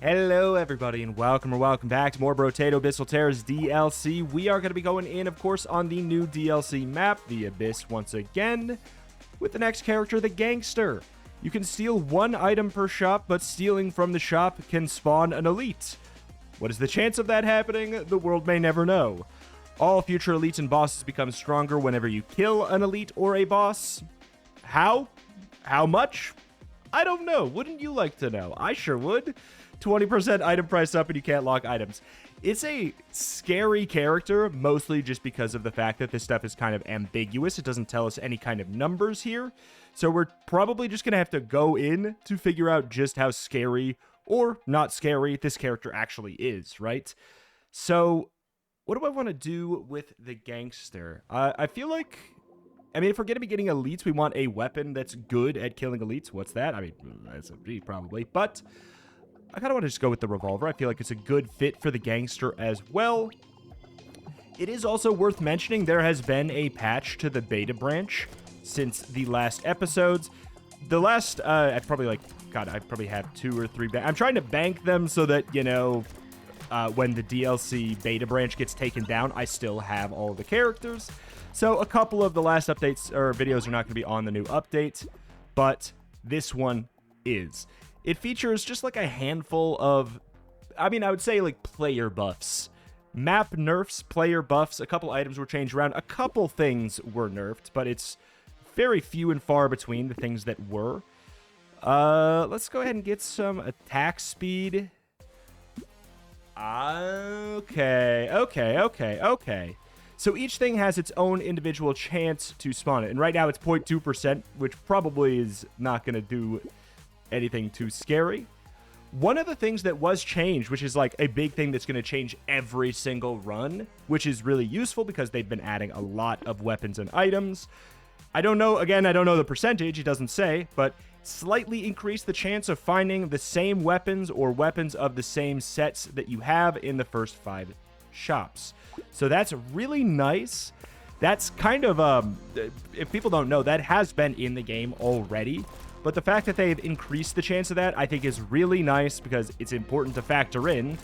Hello everybody and welcome back to more Brotato Abyssal Terrors DLC. We are going to be going in, of course, on the new DLC map, the Abyss, once again, with the next character, the Gangster. You can steal one item per shop, but stealing from the shop can spawn an elite. What is the chance of that happening? The world may never know. All future elites and bosses become stronger whenever you kill an elite or a boss. How? How much? I don't know. Wouldn't you like to know? I sure would. 20% item price up and you can't lock items. It's a scary character, mostly just because of the fact that this stuff is kind of ambiguous. It doesn't tell us any kind of numbers here. So we're probably just going to have to go in to figure out just how scary or not scary this character actually is, right? So what do I want to do with the Gangster? I feel like, if we're going to be getting elites, we want a weapon that's good at killing elites. What's that? That's a B probably, but I kind of want to just go with the revolver. I feel like it's a good fit for the Gangster as well. It is also worth mentioning there has been a patch to the beta branch since the last episodes. The last, I probably have 2 or 3. I'm trying to bank them so that, you know, when the DLC beta branch gets taken down, I still have all the characters. So a couple of the last updates or videos are not going to be on the new update, but this one is. It features just like a handful of, I would say like player buffs. Map nerfs, player buffs, a couple items were changed around, a couple things were nerfed, but it's very few and far between the things that were. Let's go ahead and get some attack speed. Okay. So each thing has its own individual chance to spawn it, and right now it's 0.2%, which probably is not going to do anything too scary. One of the things that was changed, which is like a big thing that's going to change every single run, which is really useful because they've been adding a lot of weapons and items. I don't know the percentage, it doesn't say, but slightly increase the chance of finding the same weapons or weapons of the same sets that you have in the first 5 shops. So that's really nice. That's kind of, if people don't know, that has been in the game already. But the fact that they've increased the chance of that, I think, is really nice because it's important to factor in.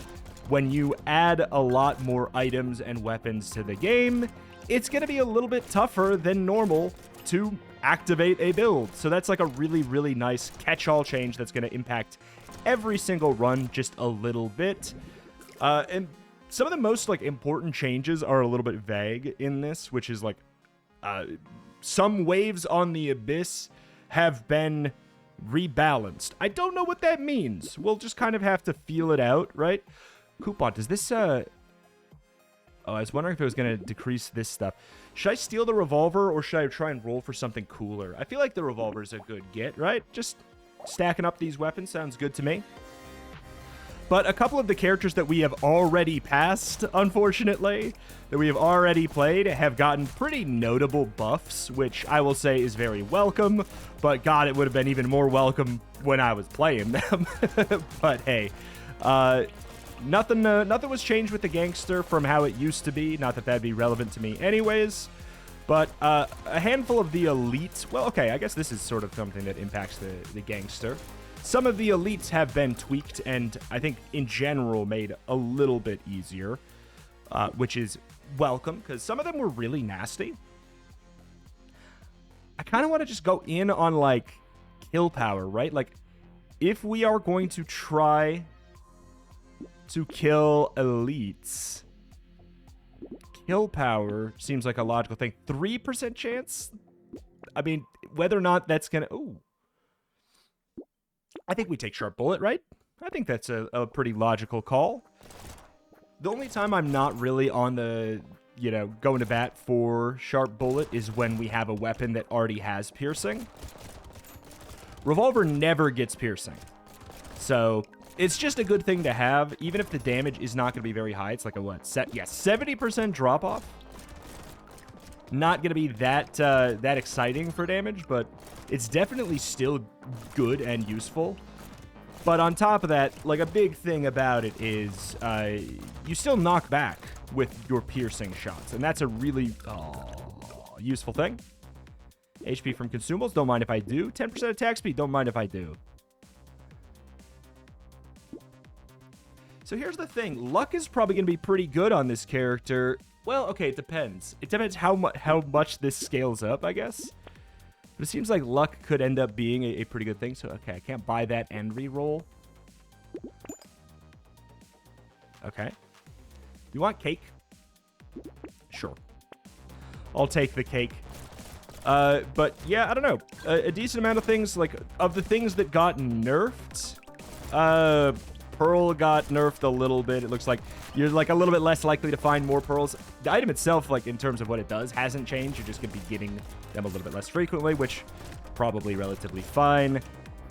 When you add a lot more items and weapons to the game, it's going to be a little bit tougher than normal to activate a build. So that's like a really, really nice catch-all change that's going to impact every single run just a little bit. And some of the most like important changes are a little bit vague in this, which is like some waves on the Abyss have been rebalanced. I don't know what that means. We'll just kind of have to feel it out, right? Coupon, does this, Oh, I was wondering if it was going to decrease this stuff. Should I steal the revolver or should I try and roll for something cooler? I feel like the revolver is a good get, right? Just stacking up these weapons sounds good to me. But a couple of the characters that we have already passed, unfortunately, that we have already played, have gotten pretty notable buffs, which I will say is very welcome. But God, it would have been even more welcome when I was playing them. But hey, nothing was changed with the Gangster from how it used to be. Not that that'd be relevant to me anyways. But a handful of the elites, well, okay, I guess this is sort of something that impacts the Gangster. Some of the elites have been tweaked and I think in general made a little bit easier, which is welcome because some of them were really nasty. I kind of want to just go in on like kill power, right? Like if we are going to try to kill elites, kill power seems like a logical thing. 3% chance? Whether or not that's going to... Ooh. I think we take Sharp Bullet, right? I think that's a pretty logical call. The only time I'm not really on the, going to bat for Sharp Bullet is when we have a weapon that already has piercing. Revolver never gets piercing. So it's just a good thing to have, even if the damage is not going to be very high. It's like a what? 70% drop off. Not going to be that exciting for damage, but it's definitely still good and useful. But on top of that, like a big thing about it is you still knock back with your piercing shots, and that's a really useful thing. HP from consumables, don't mind if I do. 10% attack speed, don't mind if I do. So here's the thing. Luck is probably going to be pretty good on this character. Well, okay, it depends. It depends how much this scales up, I guess. But it seems like luck could end up being a pretty good thing. So, okay, I can't buy that and re-roll. Okay. You want cake? Sure. I'll take the cake. But yeah, I don't know. A decent amount of things, like, of the things that got nerfed, Pearl got nerfed a little bit. It looks like you're, like, a little bit less likely to find more pearls. The item itself, like, in terms of what it does, hasn't changed. You're just going to be getting them a little bit less frequently, which probably relatively fine.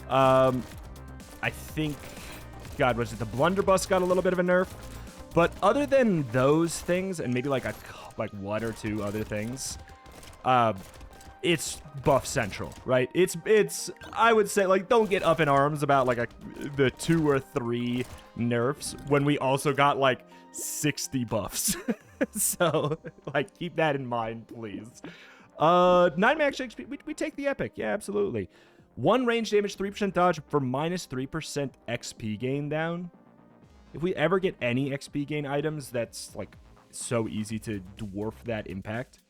I think, God, was it the blunderbuss got a little bit of a nerf? But other than those things, and maybe, like, one or two other things, it's buff central, right? It's I would say, like, don't get up in arms about, like, the 2 or 3 nerfs when we also got, like, 60 buffs. So, like, keep that in mind, please. 9 max XP, we take the epic. Yeah, absolutely. 1 range damage, 3% dodge for minus 3% XP gain down. If we ever get any XP gain items, that's, like, so easy to dwarf that impact.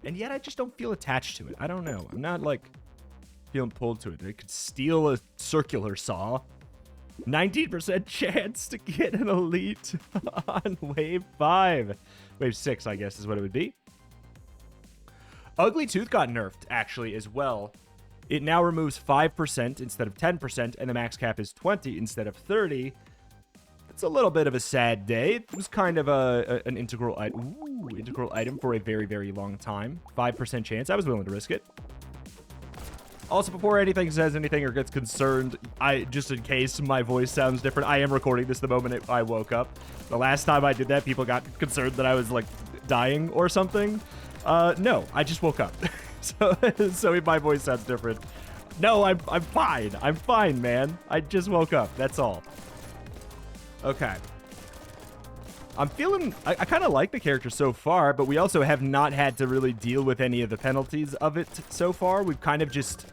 And yet I just don't feel attached to it. I don't know. I'm not, like, feeling pulled to it. I could steal a circular saw. 19% chance to get an elite on wave 5. Wave 6, I guess, is what it would be. Ugly Tooth got nerfed, actually, as well. It now removes 5% instead of 10%, and the max cap is 20 instead of 30. It's a little bit of a sad day. It was kind of an integral item. Ooh, integral item for a very, very long time. 5% chance. I was willing to risk it. Also, before anything says anything or gets concerned, just in case my voice sounds different, I am recording this the moment I woke up. The last time I did that, people got concerned that I was, like, dying or something. No, I just woke up. So if my voice sounds different, no, I'm fine. I'm fine, man. I just woke up. That's all. Okay. I'm feeling... I kind of like the character so far, but we also have not had to really deal with any of the penalties of it so far. We've kind of just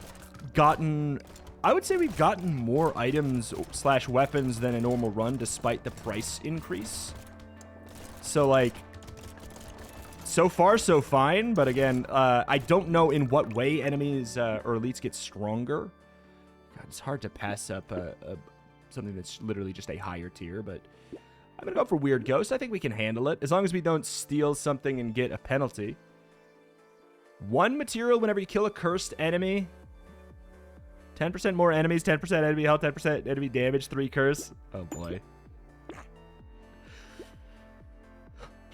gotten... I would say we've gotten more items / weapons than a normal run, despite the price increase. So, like... So far, so fine, but again, I don't know in what way enemies or elites get stronger. God, it's hard to pass up something that's literally just a higher tier, but I'm going to go for Weird Ghost. I think we can handle it, as long as we don't steal something and get a penalty. 1 material whenever you kill a cursed enemy. 10% more enemies, 10% enemy health, 10% enemy damage, 3 curse. Oh, boy.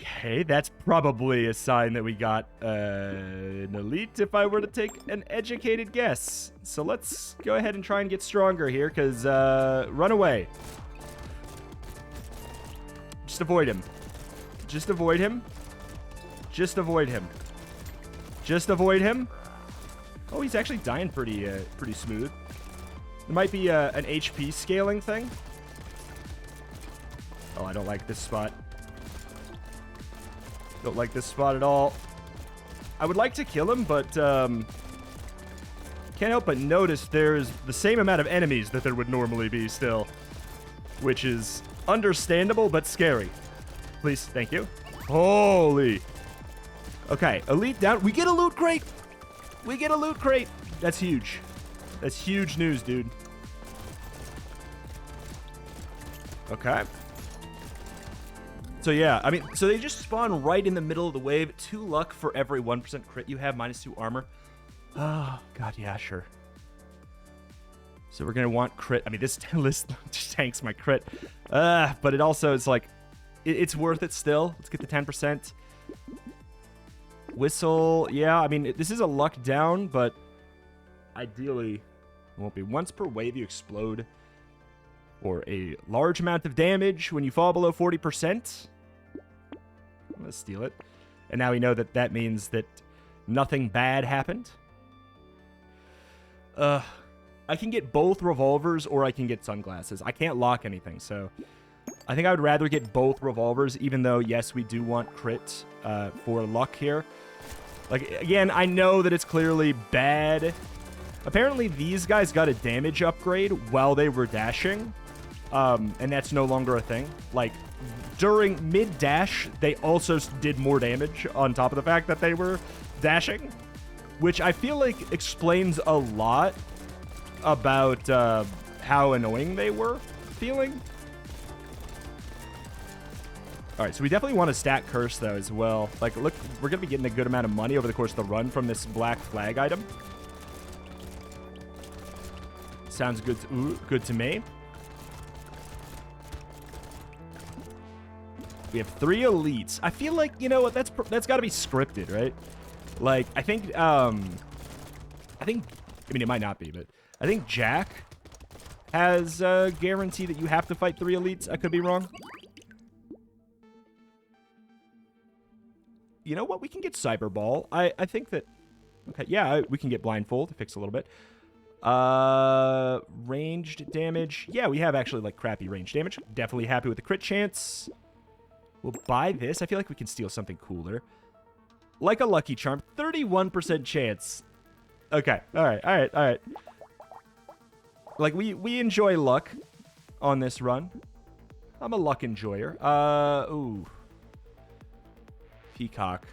Okay, that's probably a sign that we got an elite if I were to take an educated guess. So let's go ahead and try and get stronger here, because run away. Just avoid him. Just avoid him. Just avoid him. Just avoid him. Oh, he's actually dying pretty smooth. There might be an HP scaling thing. Oh, I don't like this spot. Don't like this spot at all. I would like to kill him, but can't help but notice there's the same amount of enemies that there would normally be still, which is understandable but scary. Please, thank you. Holy. Okay, elite down. We get a loot crate. We get a loot crate. That's huge. That's huge news, dude. Okay. So yeah, I mean, so they just spawn right in the middle of the wave. 2 luck for every 1% crit you have, -2 armor. Oh, God, yeah, sure. So we're going to want crit. I mean, this list just tanks my crit. But it also is like, it's worth it still. Let's get the 10%. Whistle, yeah, I mean, this is a luck down, but ideally it won't be. Once per wave, you explode for a large amount of damage when you fall below 40%. I'm going to steal it. And now we know that that means that nothing bad happened. I can get both revolvers or I can get sunglasses. I can't lock anything, so I think I would rather get both revolvers, even though, yes, we do want crit for luck here. Like, again, I know that it's clearly bad Apparently, these guys got a damage upgrade while they were dashing, and that's no longer a thing. Like, during mid-dash, they also did more damage on top of the fact that they were dashing, which I feel like explains a lot about how annoying they were feeling. All right, so we definitely want to stack Curse, though, as well. Like, look, we're going to be getting a good amount of money over the course of the run from this black flag item. Sounds good good to me. We have 3 elites. I feel like, you know what, that's got to be scripted, right? Like, I mean, it might not be, but I think Jack has a guarantee that you have to fight 3 elites. I could be wrong. You know what? We can get Cyberball. I think that... Okay, yeah, we can get Blindfold to fix a little bit. Ranged damage. Yeah, we have actually, like, crappy ranged damage. Definitely happy with the crit chance. We'll buy this. I feel like we can steal something cooler. Like a Lucky Charm. 31% chance. Okay. All right. Like, we enjoy luck on this run. I'm a luck enjoyer. Ooh. Peacock.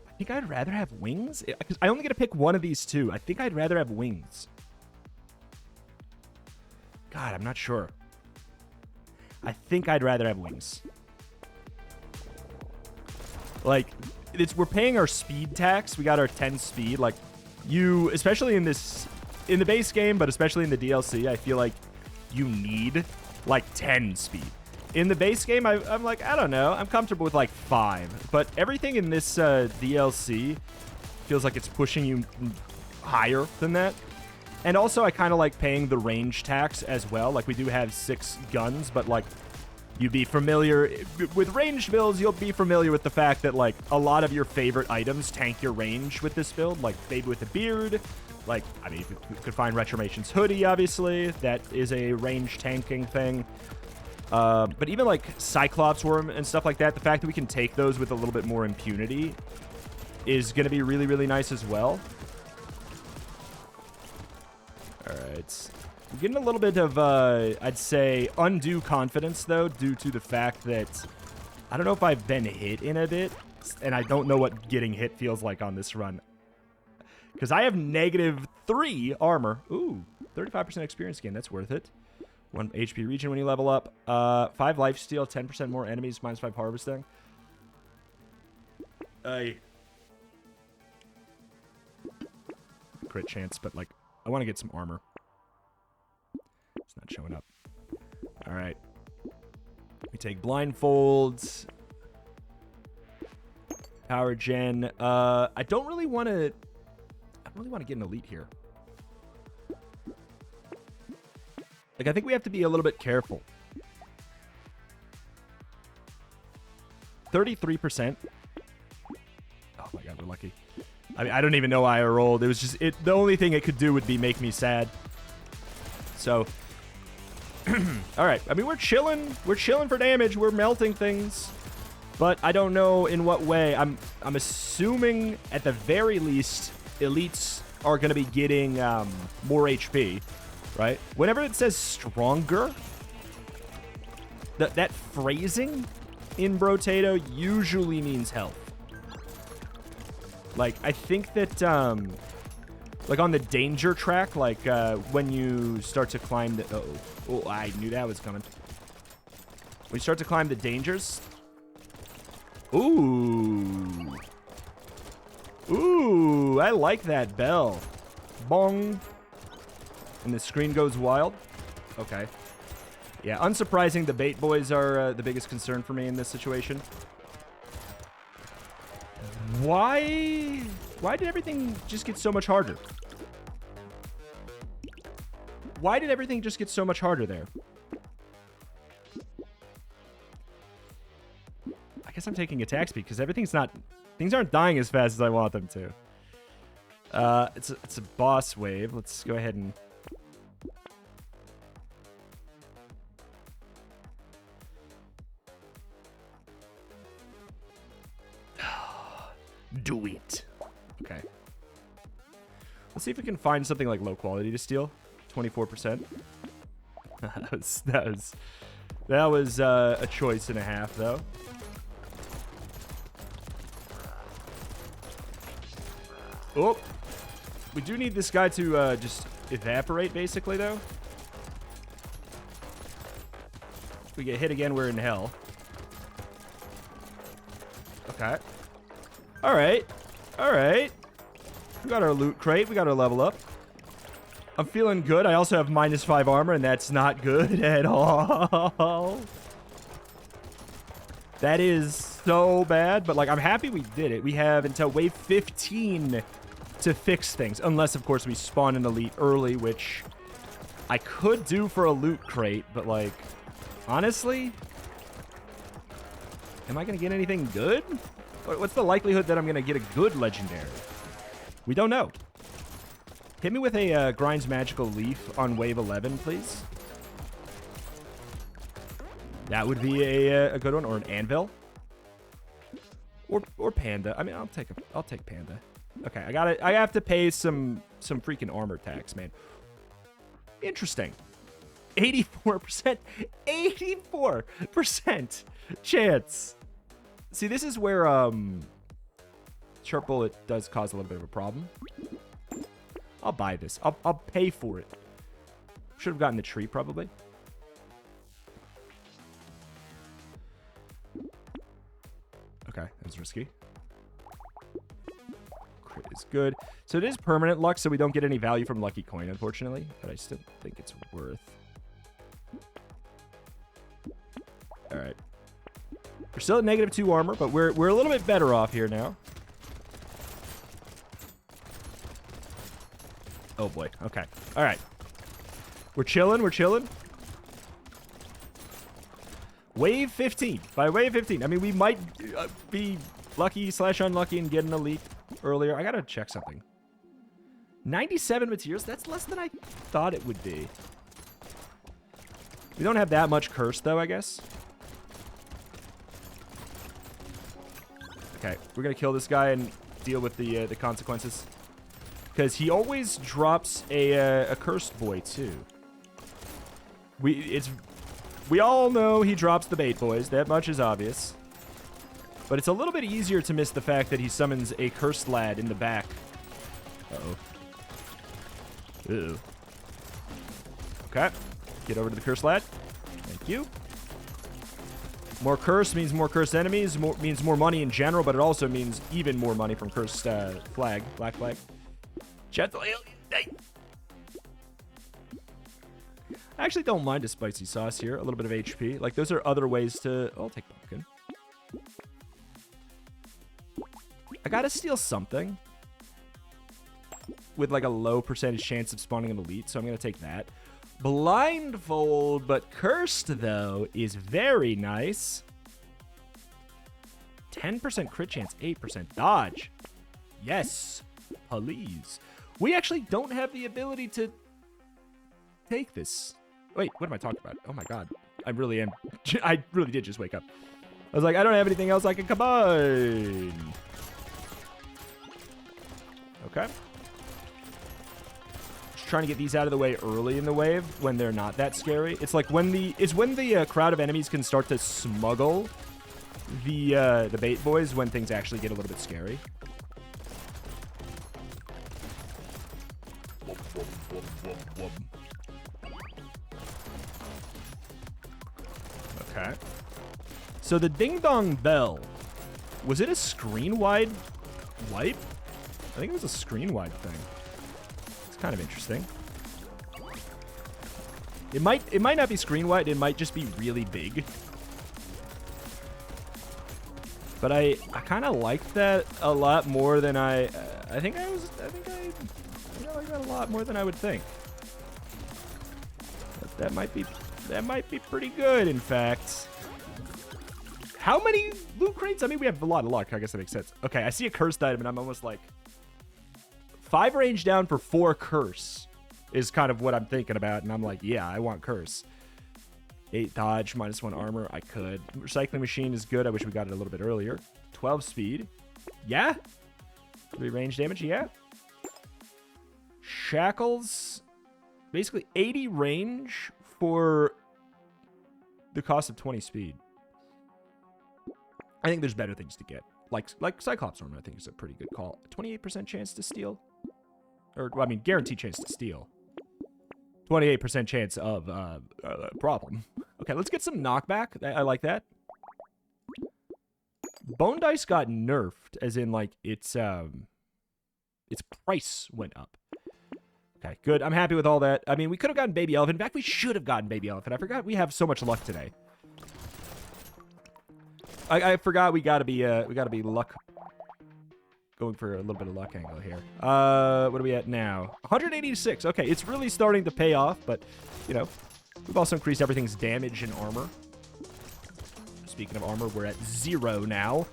I think I'd rather have wings. Because I only get to pick one of these two. I think I'd rather have wings. God, I'm not sure. I think I'd rather have wings. Like, we're paying our speed tax. We got our 10 speed. Like, you, especially in the base game, but especially in the DLC, I feel like you need like 10 speed. In the base game, I'm like, I don't know. I'm comfortable with like 5. But everything in this DLC feels like it's pushing you higher than that. And also, I kind of like paying the range tax as well. Like, we do have 6 guns, but like, you'd be familiar with ranged builds. You'll be familiar with the fact that like a lot of your favorite items tank your range with this build. Like Baby with a Beard. Like, I mean, you could find Retromation's Hoodie, obviously. That is a range tanking thing. But even like Cyclops Worm and stuff like that, the fact that we can take those with a little bit more impunity is going to be really, really nice as well. All right. I'm getting a little bit of, I'd say, undue confidence, though, due to the fact that I don't know if I've been hit in a bit, and I don't know what getting hit feels like on this run. Because I have -3 armor. Ooh, 35% experience gain. That's worth it. 1 HP regen when you level up. 5 lifesteal, 10% more enemies, -5 harvesting. Crit chance, but, like, I want to get some armor. It's not showing up. All right. We take blindfolds. Power gen. I don't really want to get an elite here. Like, I think we have to be a little bit careful. 33%. Oh my god, we're lucky. I mean, I don't even know why I rolled. It was just the only thing it could do would be make me sad. So, all right. I mean, we're chilling. We're chilling for damage. We're melting things, but I don't know in what way. I'm assuming at the very least, elites are going to be getting more HP, right? Whenever it says stronger, that phrasing in Brotato usually means health. Like, I think that, like, on the danger track, like, when you start to climb the... Oh, I knew that was coming. When you start to climb the dangers... Ooh. Ooh, I like that bell. Bong. And the screen goes wild. Okay. Yeah, unsurprising, the bait boys are the biggest concern for me in this situation. Why did everything just get so much harder? Why did everything just get so much harder there? I guess I'm taking attack speed because things aren't dying as fast as I want them to. It's a boss wave. Let's go ahead and... do it. Okay. Let's see if we can find something like low quality to steal. 24%. that was a choice and a half, though. Oh, we do need this guy to just evaporate, basically, though. If we get hit again, we're in hell. Okay. All right. All right. We got our loot crate. We got our level up. I'm feeling good. I also have -5 armor, and that's not good at all. That is so bad, but, like, I'm happy we did it. We have until wave 15 to fix things, unless, of course, we spawn an elite early, which I could do for a loot crate, but, like, honestly, am I going to get anything good? What's the likelihood that I'm going to get a good legendary? We don't know. Hit me with a Grind's Magical Leaf on wave 11, please. That would be a good one, or an Anvil, or Panda. I mean, I'll take Panda. Okay, I have to pay some freaking armor tax, man. Interesting. 84%. 84% chance. See, this is where Sharp Bullet does cause a little bit of a problem. I'll buy this. I'll pay for it. Should have gotten the tree, probably. Okay, that was risky. Crit is good. So it is permanent luck, so we don't get any value from Lucky Coin, unfortunately. But I still think it's worth. All right. We're still at -2 armor, but we're a little bit better off here now. Oh, boy. Okay. All right. We're chilling. We're chilling. Wave 15. By wave 15. I mean, we might be lucky/unlucky and get an elite earlier. I got to check something. 97 materials? That's less than I thought it would be. We don't have that much curse, though, I guess. Okay. We're going to kill this guy and deal with the consequences. Because he always drops a cursed boy, too. We all know he drops the bait boys. That much is obvious. But it's a little bit easier to miss the fact that he summons a cursed lad in the back. Uh-oh. Ew. Okay. Get over to the cursed lad. Thank you. More curse means more cursed enemies. Means more money in general, but it also means even more money from cursed black flag. Gentle alien. I actually don't mind a spicy sauce here. A little bit of HP. Like, those are other ways to... Oh, I'll take pumpkin. I gotta steal something with, like, a low percentage chance of spawning an elite, so I'm gonna take that. Blindfold, but cursed, though, is very nice. 10% crit chance, 8% dodge. Yes, please. We actually don't have the ability to take this. Wait, what am I talking about? Oh my god. I really am. I really did just wake up. I was like, I don't have anything else I can combine. Okay. Just trying to get these out of the way early in the wave when they're not that scary. It's like when the crowd of enemies can start to smuggle the bait boys when things actually get a little bit scary. Okay. So the Ding Dong Bell, was it a screen-wide wipe? I think it was a screen-wide thing. It's kind of interesting. It might not be screen-wide. It might just be really big. But I kind of liked that a lot more than I think I like that a lot more than I would think. But that might be pretty good, in fact. How many loot crates? I mean, we have a lot of luck. I guess that makes sense. Okay, I see a cursed item, and I'm almost like 5 range down for 4 curse is kind of what I'm thinking about, and I'm like, yeah, I want curse. 8 dodge, -1 armor. I could. Recycling machine is good. I wish we got it a little bit earlier. 12 speed. Yeah. 3 range damage, yeah. Shackles, basically 80 range for the cost of 20 speed. I think there's better things to get. Like Cyclops armor, I think is a pretty good call. 28% chance to steal. Or, well, I mean, guaranteed chance to steal. 28% chance of problem. Okay, let's get some knockback. I like that. Bone Dice got nerfed, as in, like, its price went up. Okay, good. I'm happy with all that. I mean, we could have gotten Baby Elephant. In fact, we should have gotten Baby Elephant. I forgot we have so much luck today. I forgot we gotta be luck. Going for a little bit of luck angle here. What are we at now? 186. Okay, it's really starting to pay off, but, you know, we've also increased everything's damage and armor. Speaking of armor, we're at 0 now.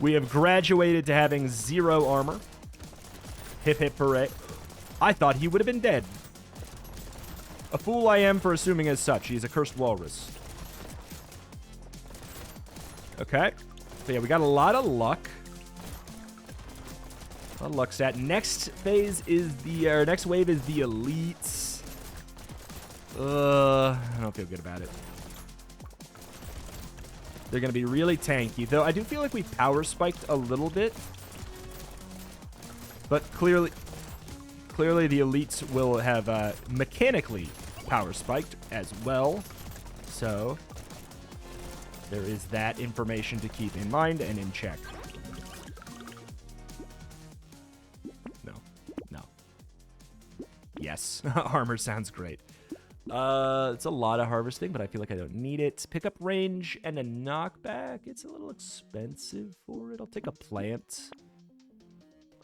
We have graduated to having 0 armor. Hip hip hooray. I thought he would have been dead. A fool I am for assuming as such. He's a cursed walrus. Okay. So yeah, we got a lot of luck. A lot of luck stat. Next phase is next wave is the elites. I don't feel good about it. They're going to be really tanky. Though I do feel like we power spiked a little bit. But clearly the elites will have mechanically power spiked as well. So there is that information to keep in mind and in check. No. Yes. Armor sounds great. It's a lot of harvesting, but I feel like I don't need it. Pick up range and a knockback. It's a little expensive for it. I'll take a plant.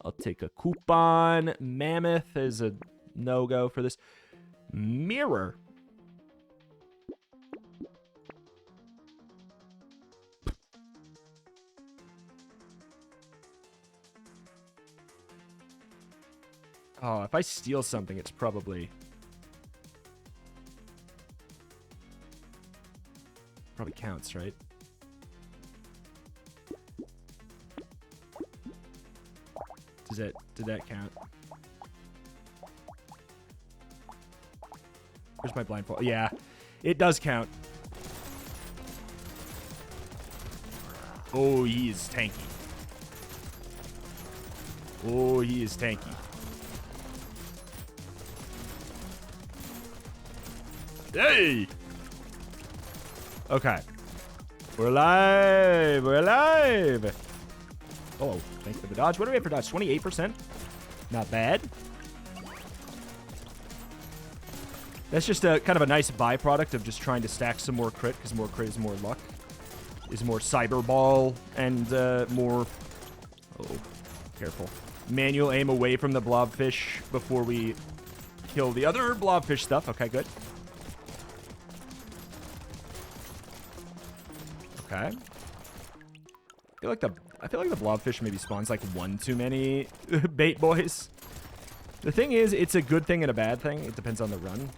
I'll take a coupon. Mammoth is a no-go for this. Mirror. Oh, if I steal something, it's probably counts, right? Did that count? Where's my blindfold? Yeah, it does count. Oh, he is tanky. Oh, he is tanky. Hey! Okay. We're alive! We're alive! Oh, thanks for the dodge. What do we have for dodge? 28%? Not bad. That's just a kind of a nice byproduct of just trying to stack some more crit, because more crit is more luck. Is more cyber ball and more... Oh, careful. Manual aim away from the blobfish before we kill the other blobfish stuff. Okay, good. Okay. I feel like the blobfish maybe spawns like one too many bait boys. The thing is, it's a good thing and a bad thing. It depends on the run.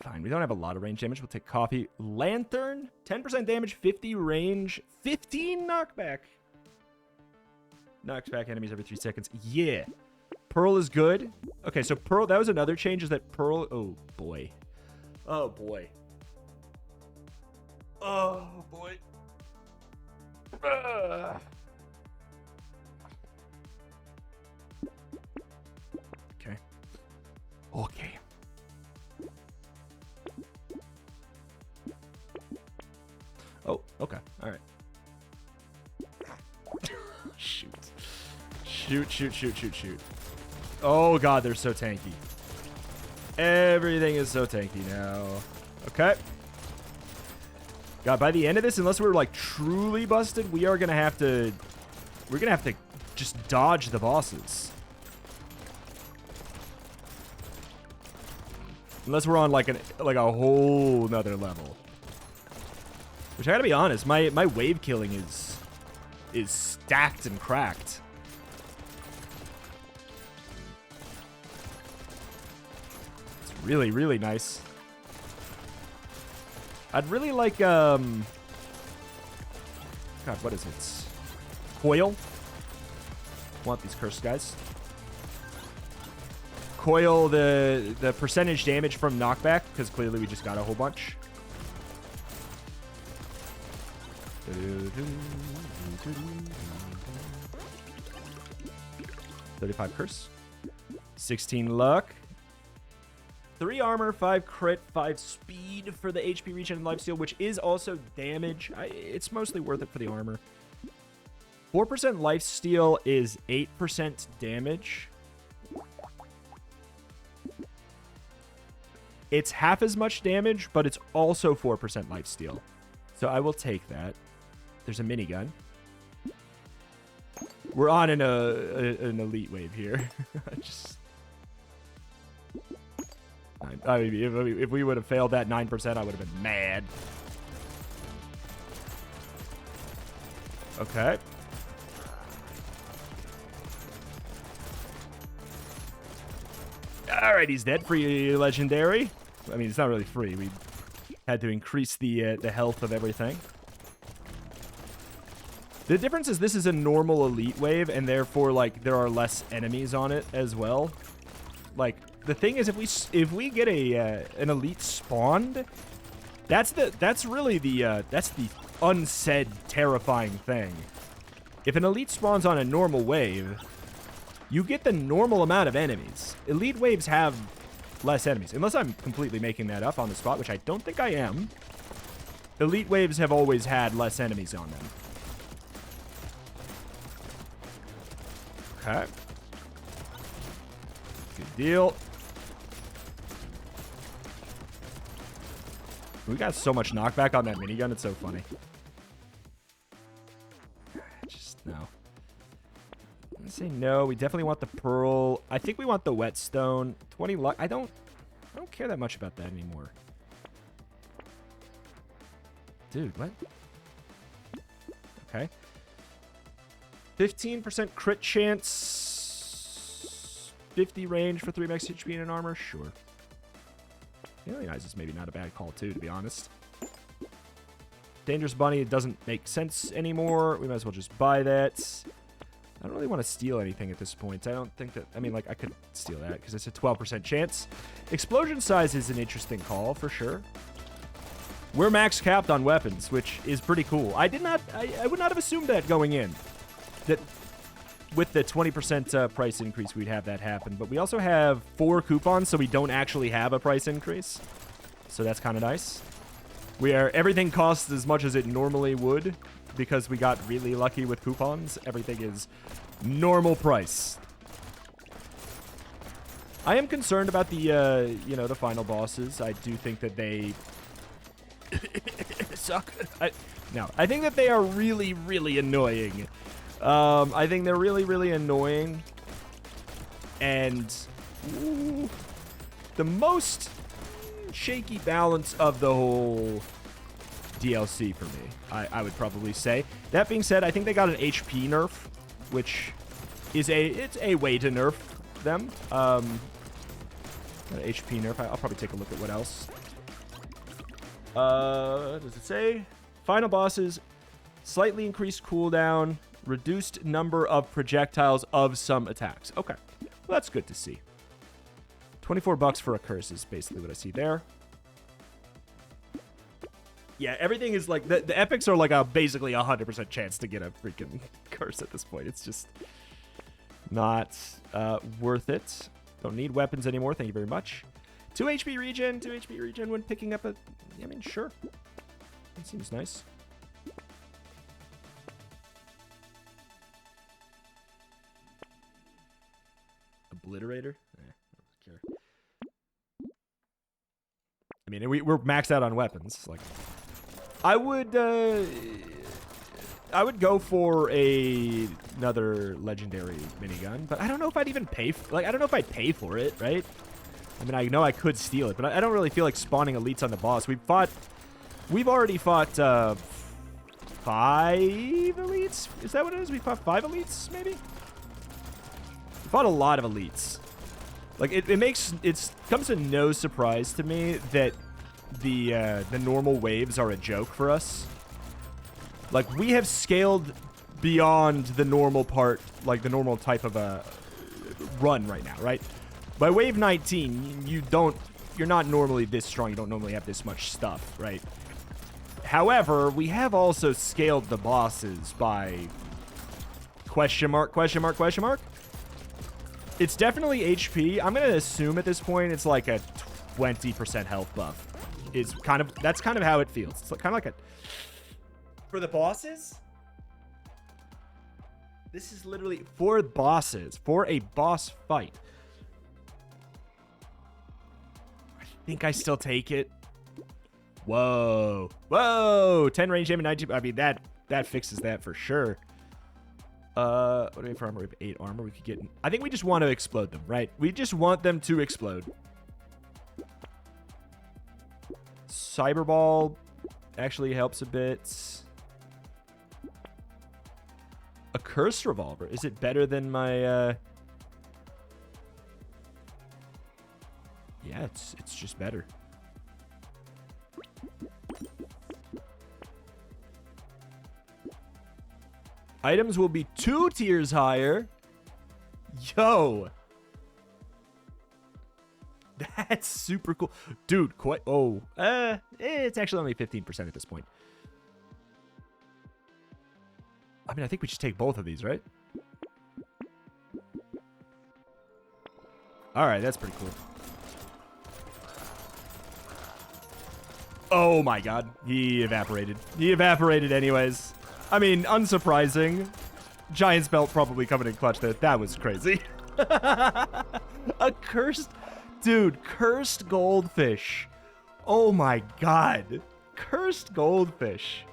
Fine, we don't have a lot of range damage. We'll take coffee. Lantern, 10% damage, 50 range, 15 knockback. Knocks back enemies every 3 seconds. Yeah. Pearl is good. Okay, so Pearl, that was another change, is that Pearl... Oh, boy. Oh, boy. Oh, boy. Okay. Okay. Oh, okay. All right. Shoot. Shoot. Oh, God, they're so tanky. Everything is so tanky now. Okay. God, by the end of this, unless we're, like, truly busted, we are going to have to... We're going to have to just dodge the bosses. Unless we're on, like, a whole nother level. Which, I gotta be honest, my wave killing is stacked and cracked. Really, really nice. I'd really like, God, what is it? Coil. Want these cursed guys. Coil the percentage damage from knockback, because clearly we just got a whole bunch. 35 curse. 16 luck. 3 armor, 5 crit, 5 speed for the HP regen and lifesteal, which is also damage. It's mostly worth it for the armor. 4% lifesteal is 8% damage. It's half as much damage, but it's also 4% lifesteal. So I will take that. There's a minigun. We're on an elite wave here. I mean, if we would have failed that 9%, I would have been mad. Okay. All right, he's dead. Free legendary. I mean, it's not really free. We had to increase the health of everything. The difference is this is a normal elite wave, and therefore, like, there are less enemies on it as well. Like, the thing is, if we get an elite spawned, that's really the unsaid terrifying thing. If an elite spawns on a normal wave, you get the normal amount of enemies. Elite waves have less enemies, unless I'm completely making that up on the spot, which I don't think I am. Elite waves have always had less enemies on them. Okay. Good deal. We got so much knockback on that minigun. It's so funny. Just no. I'm gonna say no. We definitely want the pearl. I think we want the whetstone. 20 luck. I don't care that much about that anymore. Dude, what? Okay. 15% crit chance. 50 range for 3 max HP and an armor. Sure. Alien Eyes is maybe not a bad call, too, to be honest. Dangerous Bunny doesn't make sense anymore. We might as well just buy that. I don't really want to steal anything at this point. I don't think that... I mean, like, I could steal that because it's a 12% chance. Explosion size is an interesting call, for sure. We're max capped on weapons, which is pretty cool. I would not have assumed that going in. That with the 20% price increase, we'd have that happen. But we also have 4 coupons, so we don't actually have a price increase. So that's kind of nice. Everything costs as much as it normally would because we got really lucky with coupons. Everything is normal price. I am concerned about the, the final bosses. I do think that they suck. I think that they are really, really annoying. I think they're really, really annoying. And the most shaky balance of the whole DLC for me, I would probably say. That being said, I think they got an HP nerf, which is it's a way to nerf them. An HP nerf. I'll probably take a look at what else. Does it say? Final bosses, slightly increased cooldown, reduced number of projectiles of some attacks. Okay, well, that's good to see. $24 for a curse is basically what I see there. Yeah, everything is like... The epics are like basically 100% chance to get a freaking curse at this point. It's just not worth it. Don't need weapons anymore. Thank you very much. 2 HP regen. 2 HP regen when picking up a... I mean, sure. That seems nice. Obliterator? I don't care. I mean, we're maxed out on weapons. Like, I would go for another legendary minigun, but I don't know if I'd even pay. I don't know if I'd pay for it, right? I mean, I know I could steal it, but I don't really feel like spawning elites on the boss. We've already fought 5 elites. Is that what it is? We fought 5 elites, maybe. We fought a lot of elites. Like, it comes to no surprise to me that the normal waves are a joke for us. Like, we have scaled beyond the normal part, like the normal type of a run right now, right? By wave 19, you're not normally this strong. You don't normally have this much stuff, right? However, we have also scaled the bosses by question mark, question mark, question mark. It's definitely HP. I'm going to assume at this point it's like a 20% health buff. That's kind of how it feels. It's kind of like a... For the bosses? This is literally for bosses. For a boss fight. I think I still take it. Whoa. Whoa. 10 range aim and 19... I mean, that fixes that for sure. What do we have for armor? We have 8 armor. We could get... I think we just want to explode them, right? We just want them to explode. Cyberball actually helps a bit. A cursed revolver. Is it better than my... Yeah, it's just better. Items will be 2 tiers higher. Yo. That's super cool. Dude, quite... Oh. It's actually only 15% at this point. I mean, I think we should take both of these, right? Alright, that's pretty cool. Oh my god. He evaporated. He evaporated anyways. I mean, unsurprising. Giant's Belt probably coming in clutch there. That was crazy. A cursed... Dude, cursed goldfish. Oh my god. Cursed goldfish.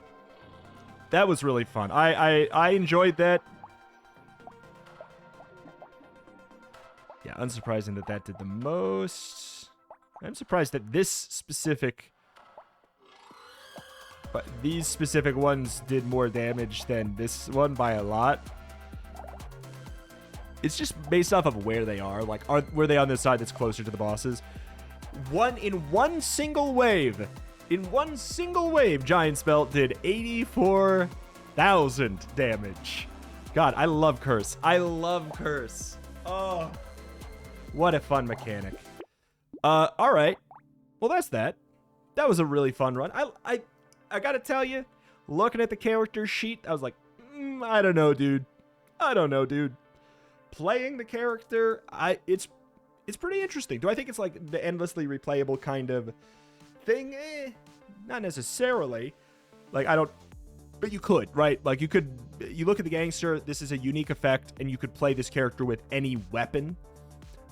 That was really fun. I enjoyed that. Yeah, unsurprising that that did the most. I'm surprised that this specific... But these specific ones did more damage than this one by a lot. It's just based off of where they are. Like, were they on this side that's closer to the bosses? In one single wave, Giant's Belt did 84,000 damage. God, I love Curse. I love Curse. Oh, what a fun mechanic. All right. Well, that's that. That was a really fun run. I gotta tell you, looking at the character sheet, I was like, I don't know, dude. I don't know, dude. Playing the character, it's pretty interesting. Do I think it's like the endlessly replayable kind of thing? Not necessarily. Like, I don't... But you could, right? Like, you could... You look at the Gangster, this is a unique effect, and you could play this character with any weapon,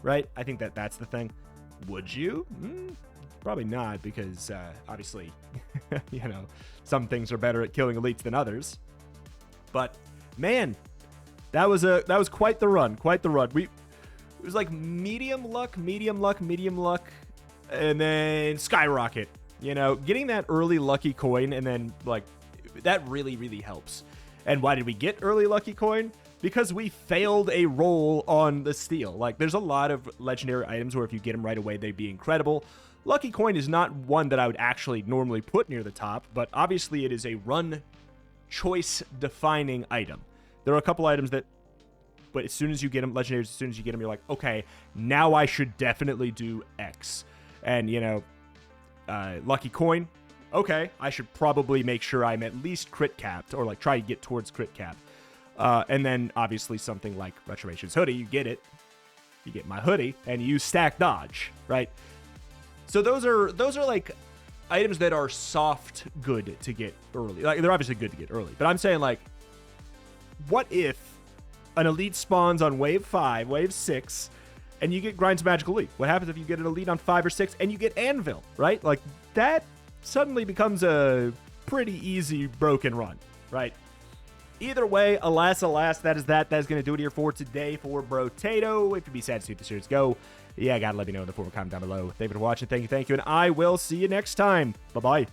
right? I think that's the thing. Would you? Probably not, because, obviously, you know, some things are better at killing elites than others. But, man... That was quite the run. Quite the run. It was like medium luck, and then skyrocket. You know, getting that early lucky coin, and then like that really, really helps. And why did we get early lucky coin? Because we failed a roll on the steal. Like, there's a lot of legendary items where if you get them right away, they'd be incredible. Lucky coin is not one that I would actually normally put near the top, but obviously it is a run choice defining item. There are a couple items that, but as soon as you get them, legendaries, as soon as you get them, you're like, okay, now I should definitely do X. And, you know, lucky coin, okay, I should probably make sure I'm at least crit capped, or like try to get towards crit cap. And then obviously something like Restoration's hoodie, you get it. You get my hoodie, and you stack dodge, right? So those are like items that are soft good to get early. Like, they're obviously good to get early, but I'm saying, like, what if an elite spawns on wave 5, wave 6, and you get Grind's Magical Elite? What happens if you get an elite on 5 or 6 and you get Anvil, right? Like, that suddenly becomes a pretty easy broken run, right? Either way, alas, that is going to do it here for today for Brotato. If you'd be sad to see the series go, yeah, gotta let me know in the form of comment down below. Thank you for watching. Thank you, and I will see you next time. Bye-bye.